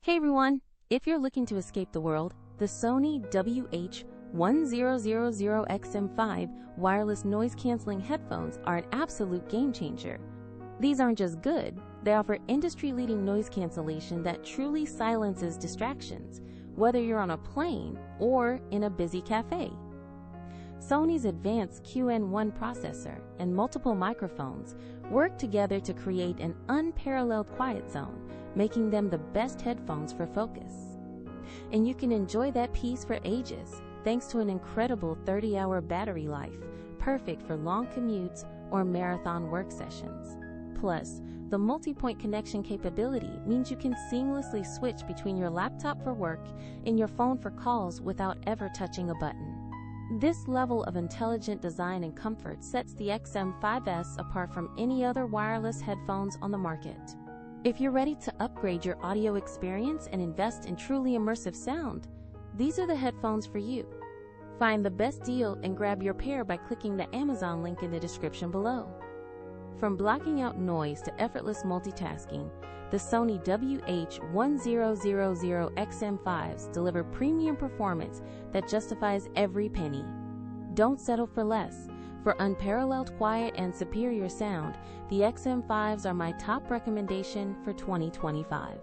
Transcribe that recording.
Hey everyone! If you're looking to escape the world, the Sony WH-1000XM5 wireless noise-canceling headphones are an absolute game-changer. These aren't just good, they offer industry-leading noise cancellation that truly silences distractions, whether you're on a plane or in a busy cafe. Sony's advanced QN1 processor and multiple microphones work together to create an unparalleled quiet zone, making them the best headphones for focus. And you can enjoy that peace for ages, thanks to an incredible 30-hour battery life, perfect for long commutes or marathon work sessions. Plus, the multi-point connection capability means you can seamlessly switch between your laptop for work and your phone for calls without ever touching a button. This level of intelligent design and comfort sets the XM5S apart from any other wireless headphones on the market. If you're ready to upgrade your audio experience and invest in truly immersive sound, these are the headphones for you. Find the best deal and grab your pair by clicking the Amazon link in the description below. From blocking out noise to effortless multitasking, the Sony WH-1000XM5s deliver premium performance that justifies every penny. Don't settle for less. For unparalleled quiet and superior sound, the XM5s are my top recommendation for 2025.